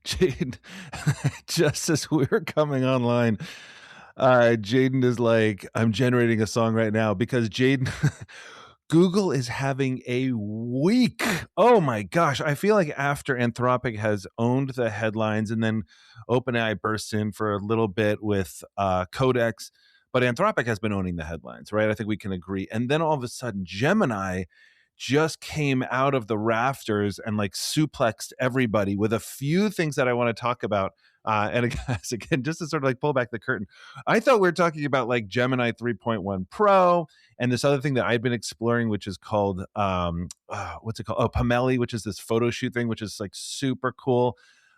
Jaden, just as we were coming online, Jaden is like, I'm generating a song right now because Jaden, Google is having a week. Oh my gosh. I feel like after Anthropic has owned the headlines and then OpenAI burst in for a little bit with Codex, but Anthropic has been owning the headlines, right? I think we can agree. And then all of a sudden, Gemini just came out of the rafters and like suplexed everybody with a few things that I want to talk about. And again, just to sort of like pull back the curtain, I thought we were talking about like Gemini 3.1 Pro and this other thing that I'd been exploring, which is called, what's it called? Oh, Pomelli, which is this photo shoot thing, which is like super cool.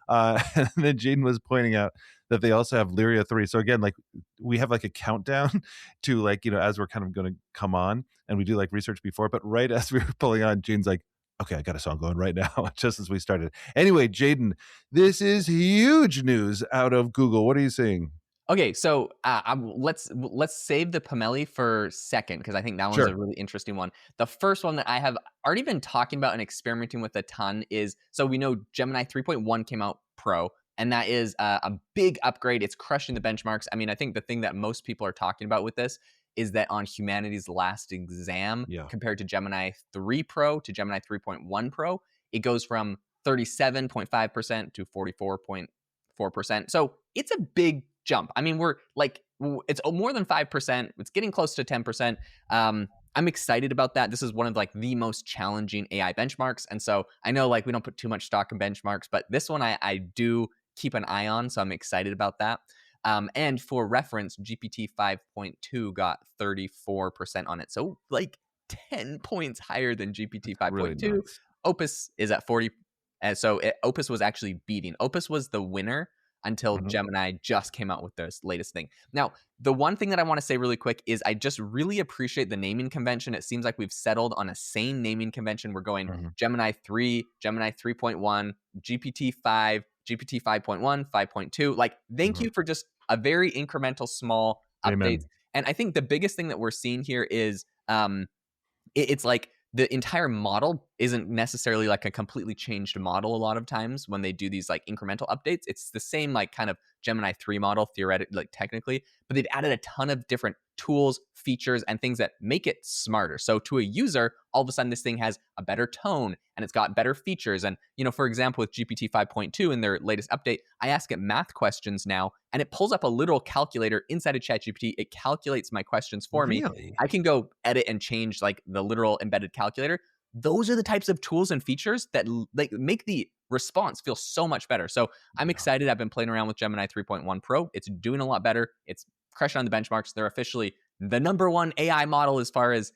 And then Jaden was pointing out that they also have Lyria 3. So again, like we have like a countdown to like, as we're kind of going to come on and we do like research before, but right as we were pulling on, Jaden's like, okay, I got a song going right now, just as we started. Anyway, Jaden, this is huge news out of Google. What are you seeing? Okay, so let's save the Pomelli for second because I think that one's a really interesting one. The first one that I have already been talking about and experimenting with a ton is, so we know Gemini 3.1 came out Pro, and that is a big upgrade. It's crushing the benchmarks. I mean, I think the thing that most people are talking about with this is that on humanity's last exam, compared to Gemini 3 Pro to Gemini 3.1 Pro, it goes from 37.5% to 44.4%. So it's a big jump. I mean, we're like, it's more than 5%. It's getting close to 10%. I'm excited about that. This is one of like the most challenging AI benchmarks. And so I know like we don't put too much stock in benchmarks, but this one I do keep an eye on. So I'm excited about that. And for reference, GPT 5.2 got 34% on it. So like 10 points higher than GPT 5.2. Really nice. Opus is at 40. So Opus was actually beating. Opus was the winner until Gemini just came out with this latest thing. Now, the one thing that I want to say really quick is I just really appreciate the naming convention. It seems like we've settled on a sane naming convention. We're going Gemini 3, Gemini 3.1, GPT 5, GPT 5.1, 5.2. Like, thank you for just a very incremental, small updates. And I think the biggest thing that we're seeing here is it's like the entire model isn't necessarily like a completely changed model a lot of times when they do these like incremental updates. It's the same like kind of Gemini 3 model theoretically, like technically, but they've added a ton of different tools, features, and things that make it smarter. So to a user, all of a sudden this thing has a better tone and it's got better features. And, for example, with GPT 5.2 in their latest update, I ask it math questions now and it pulls up a literal calculator inside of ChatGPT. It calculates my questions for me. I can go edit and change like the literal embedded calculator. Those are the types of tools and features that like make the response feel so much better. So I'm excited. I've been playing around with Gemini 3.1 Pro. It's doing a lot better. It's crushing on the benchmarks. They're officially the number one AI model as far as,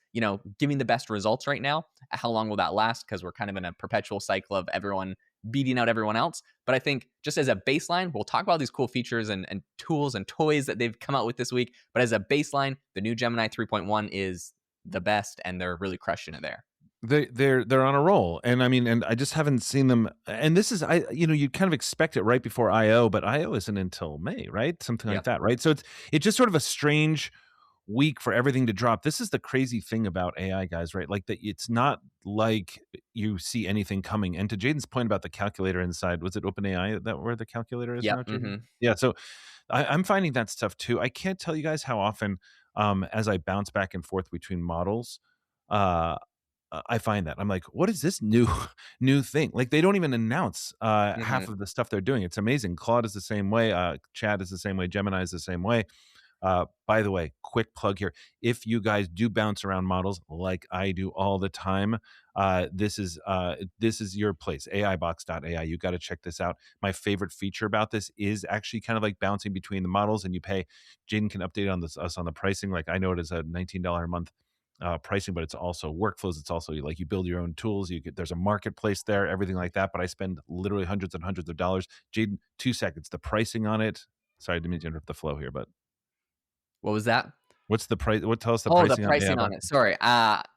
giving the best results right now. How long will that last? Because we're kind of in a perpetual cycle of everyone beating out everyone else. But I think just as a baseline, we'll talk about these cool features and tools and toys that they've come out with this week. But as a baseline, the new Gemini 3.1 is the best and they're really crushing it there. They're on a roll, and I mean, and I just haven't seen them. And this is, you kind of expect it right before I/O, but I/O isn't until May, right? Something like that, right? So it's just sort of a strange week for everything to drop. This is the crazy thing about AI, guys, right? Like that, it's not like you see anything coming. And to Jaden's point about the calculator inside, was it OpenAI that where the calculator is now? Yeah. So I'm finding that stuff too. I can't tell you guys how often, as I bounce back and forth between models, I find that I'm like, what is this new thing? Like they don't even announce half of the stuff they're doing. It's amazing. Claude is the same way. Chat is the same way. Gemini is the same way. By the way, quick plug here. If you guys do bounce around models like I do all the time, this is your place, aibox.ai. You got to check this out. My favorite feature about this is actually kind of like bouncing between the models, and you pay. Jaden can update on us on the pricing. Like I know it is a $19 a month pricing, but it's also workflows. It's also like you build your own tools. There's a marketplace there, everything like that. But I spend literally hundreds and hundreds of dollars. Jaden, 2 seconds. The pricing on it. Sorry, I didn't mean to interrupt the flow here, but what was that? What's the price? Tell us the pricing. The pricing on it. Sorry.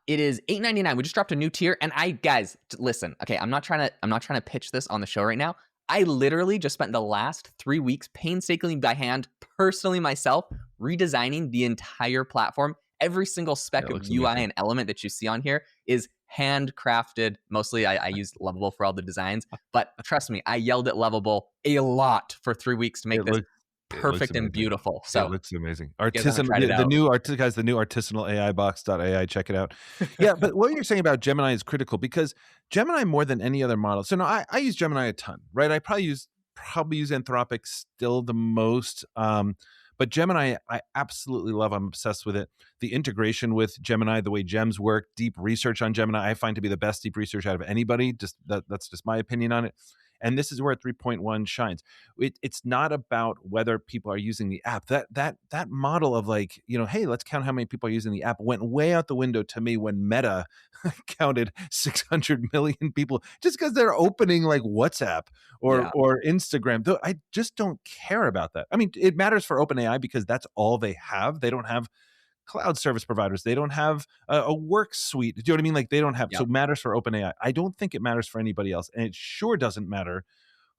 It is $8.99. We just dropped a new tier, and guys, listen. Okay, I'm not trying to pitch this on the show right now. I literally just spent the last 3 weeks painstakingly by hand, personally myself, redesigning the entire platform every single speck It of looks UI amazing. and element that you see on here is handcrafted. Mostly I use Lovable for all the designs, but trust me, I yelled at Lovable a lot for 3 weeks to It make this looks it looks perfect and amazing. beautiful. It So looks amazing. you guys haven't Artisan tried it the out. new guys, the new artisanal AI box.ai, check it out. Yeah, but what you're saying about Gemini is critical because Gemini more than any other model. So no, I use Gemini a ton, right? I probably use Anthropic still the most. But Gemini, I absolutely love. I'm obsessed with it. The integration with Gemini, the way gems work, deep research on Gemini, I find to be the best deep research out of anybody. That's just my opinion on it. And this is where 3.1 shines. It's not about whether people are using the app. That model of like, hey, let's count how many people are using the app went way out the window to me when Meta counted 600 million people just because they're opening like WhatsApp Yeah. or Instagram. Though I just don't care about that. I mean, it matters for OpenAI because that's all they have. They don't have cloud service providers. They don't have a work suite. Do you know what I mean? Like they don't have, so Yep. it matters for OpenAI. I don't think it matters for anybody else. And it sure doesn't matter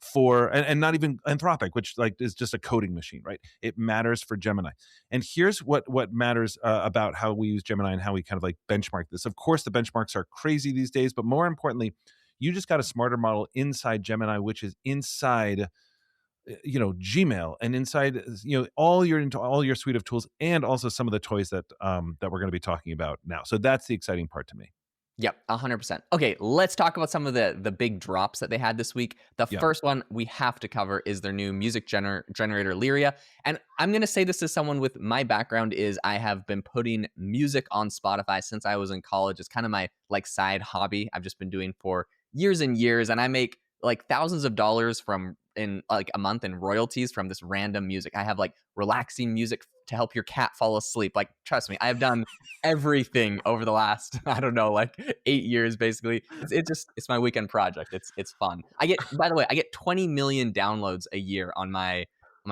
for, and not even Anthropic, which like is just a coding machine, right? It matters for Gemini. And here's what matters about how we use Gemini and how we kind of like benchmark this. Of course, the benchmarks are crazy these days, but more importantly, you just got a smarter model inside Gemini, which is inside Gmail and inside all your suite of tools, and also some of the toys that we're going to be talking about now. So that's the exciting part to me. Yep, 100%. Okay, let's talk about some of the big drops that they had this week. The Yeah. first one we have to cover is their new music generator Lyria. And I'm going to say this as someone with my background is I have been putting music on Spotify since I was in college. It's kind of my like side hobby I've just been doing for years and years, and I make like thousands of dollars from in like a month in royalties from this random music. I have like relaxing music to help your cat fall asleep. Like trust me, I have done everything over the last I don't know like 8 years basically. It's my weekend project. It's fun. By the way, I get 20 million downloads a year on my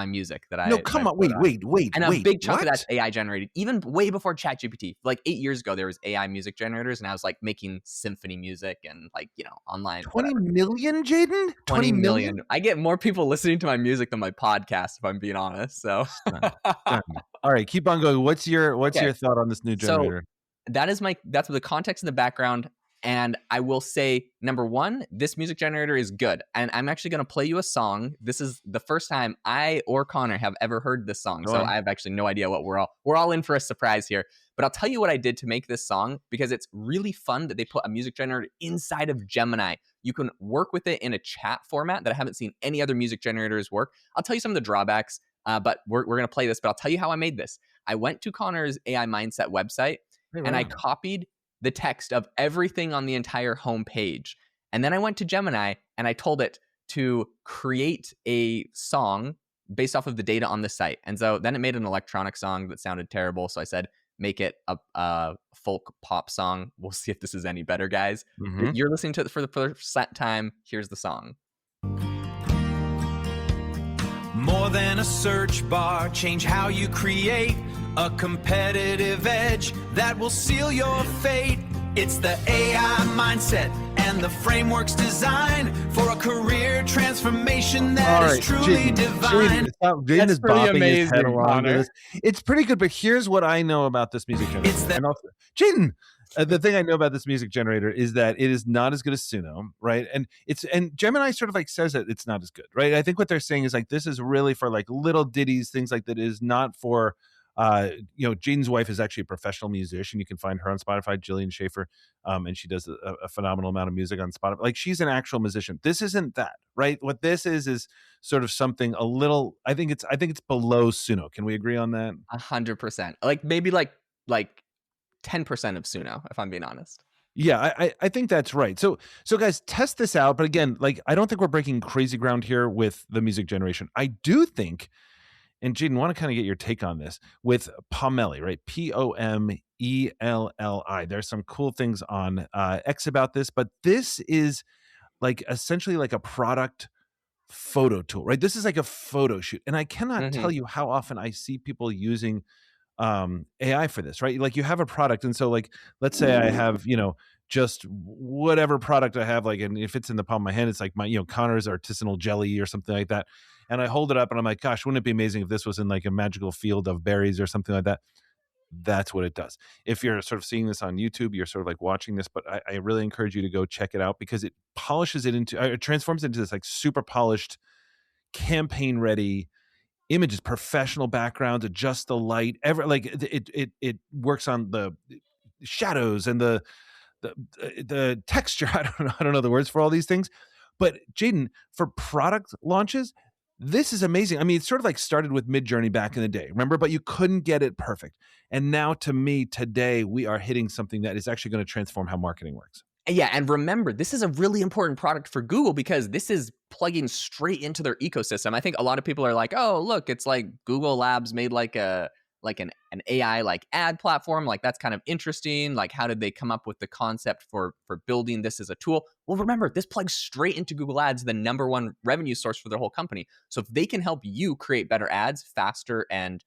music that No, I come on. put on. Wait. And a big chunk of What? that's AI generated, even way before ChatGPT. Like 8 years ago, there was AI music generators, and I was like making symphony music and like, online, 20 whatever. million, Jaden? 20 20 million? million. I get more people listening to my music than my podcast, if I'm being honest. So, Stunned. Stunned. All right, keep on going. What's your okay. thought on this new So generator? that's the context in the background. And I will say, number one, this music generator is good. And I'm actually going to play you a song. This is the first time I or Connor have ever heard this song. Go So on. I have actually no idea what we're all in for a surprise here. But I'll tell you what I did to make this song because it's really fun that they put a music generator inside of Gemini. You can work with it in a chat format that I haven't seen any other music generators work. I'll tell you some of the drawbacks, but we're going to play this. But I'll tell you how I made this. I went to Connor's AI Mindset website Hey, and I wow. copied the text of everything on the entire homepage. And then I went to Gemini and I told it to create a song based off of the data on the site. And so then it made an electronic song that sounded terrible. So I said, make it a folk pop song. We'll see if this is any better, guys. Mhm. You're listening to it for the first time. Here's the song. More than a search bar, change how you create a competitive edge that will seal your fate. It's the AI mindset and the frameworks designed for a career transformation that is truly divine. Jaden is pretty bopping his head amazing, along to Connor. this. It's pretty good, but here's what I know about this music generator. It's the- And also, Jaden, the thing I know about this music generator is that it is not as good as Suno, right? And Gemini sort of like says that it's not as good, right? I think what they're saying is like this is really for like little ditties, things like that. It is not for Jaden's wife is actually a professional musician. You can find her on Spotify, Jillian Schaefer, and she does a phenomenal amount of music on Spotify. Like she's an actual musician. This isn't that, right? What this is sort of something a little. I think it's below Suno. Can we agree on that? 100%. Like maybe like 10% of Suno, if I'm being honest. Yeah, I think that's right. So guys, test this out. But again, like I don't think we're breaking crazy ground here with the music generation. I do think. And Jaden, want to kind of get your take on this with Pomelli, right? Pomelli. There's some cool things on X about this, but this is like essentially like a product photo tool, right? This is like a photo shoot. And I cannot tell you how often I see people using AI for this, right? Like you have a product. And so like, let's say I have, just whatever product I have, like, and if it's in the palm of my hand, it's like my, Connor's artisanal jelly or something like that. And I hold it up and I'm like, gosh, wouldn't it be amazing if this was in like a magical field of berries or something like that? that's what it does. If you're sort of seeing this on YouTube, you're sort of like watching this, but I really encourage you to go check it out because it polishes it into, it transforms it into this like super polished, campaign ready images, professional backgrounds, adjust the light, it works on the shadows and the texture. I don't know the words for all these things, but Jaeden, for product launches, this is amazing. I mean, it sort of like started with Midjourney back in the day, remember? But you couldn't get it perfect. And now, to me, today we are hitting something that is actually going to transform how marketing works. Yeah, and remember, this is a really important product for Google because this is plugging straight into their ecosystem. I think a lot of people are like, "Oh, look, it's like Google Labs made like an AI like ad platform. Like that's kind of interesting. Like how did they come up with the concept for building this as a tool?" Well, remember, this plugs straight into Google Ads, the #1 revenue source for their whole company. So if they can help you create better ads faster and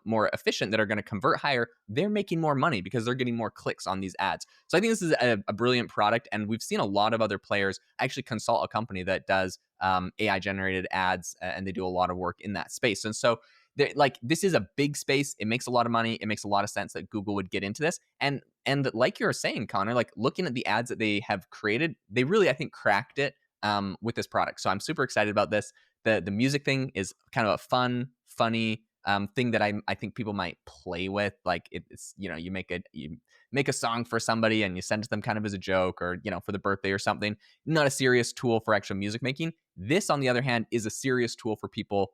more efficient that are going to convert higher, they're making more money because they're getting more clicks on these ads. So I think this is a brilliant product, and we've seen a lot of other players actually consult a company that does AI generated ads, and they do a lot of work in that space. And so like this is a big space. It makes a lot of money. It makes a lot of sense that Google would get into this. And like you're saying, Connor, like looking at the ads that they have created, they really, I think, cracked it with this product. So I'm super excited about this. The music thing is kind of a funny thing that I think people might play with. Like it's, you make a song for somebody and you send it to them kind of as a joke or, for the birthday or something. Not a serious tool for actual music making. This, on the other hand, is a serious tool for people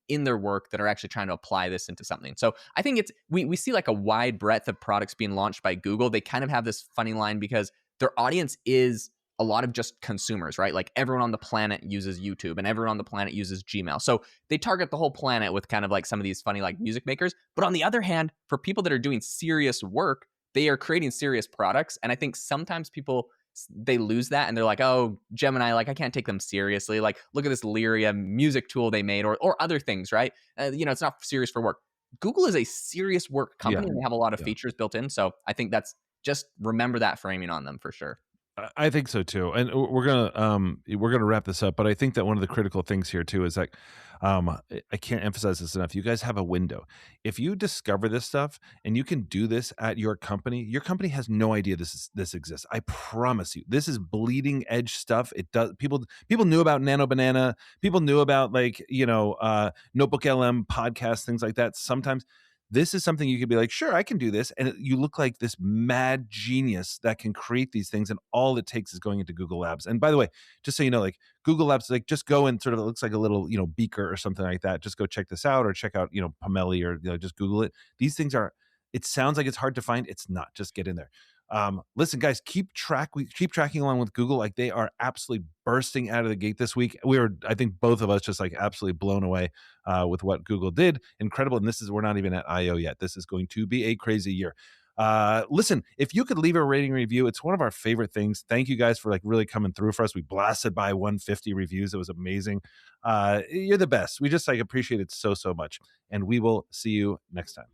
in their work that are actually trying to apply this into something. So I think we see like a wide breadth of products being launched by Google. They kind of have this funny line because their audience is a lot of just consumers, right? Like everyone on the planet uses YouTube and everyone on the planet uses Gmail. So they target the whole planet with kind of like some of these funny like music makers. But on the other hand, for people that are doing serious work, they are creating serious products. And I think sometimes they lose that and they're like, "Oh, Gemini, like I can't take them seriously. Like look at this Lyria music tool they made or other things, right? It's not serious for work." Google is a serious work company and they have a lot of features built in. So I think that's just remember that framing on them for sure. I think so too, and we're gonna wrap this up. But I think that one of the critical things here too is like, I can't emphasize this enough. You guys have a window. If you discover this stuff and you can do this at your company has no idea this exists. I promise you, this is bleeding edge stuff. It does. People knew about Nano Banana. People knew about like Notebook LM podcasts, things like that. Sometimes. This is something you could be like, sure, I can do this. And you look like this mad genius that can create these things. And all it takes is going into Google Labs. And by the way, just so you know, like Google Labs, like just go and sort of, it looks like a little, beaker or something like that. Just go check this out or check out, Pomelli or just Google it. These things it sounds like it's hard to find. It's not. Just get in there. Listen, guys, keep tracking along with Google. Like they are absolutely bursting out of the gate this week. I think both of us just like absolutely blown away with what Google did. Incredible. And we're not even at I/O yet. This is going to be a crazy year. Listen, if you could leave a rating review, it's one of our favorite things. Thank you guys for like really coming through for us. We blasted by 150 reviews. It was amazing. You're the best. We just like appreciate it so much. And we will see you next time.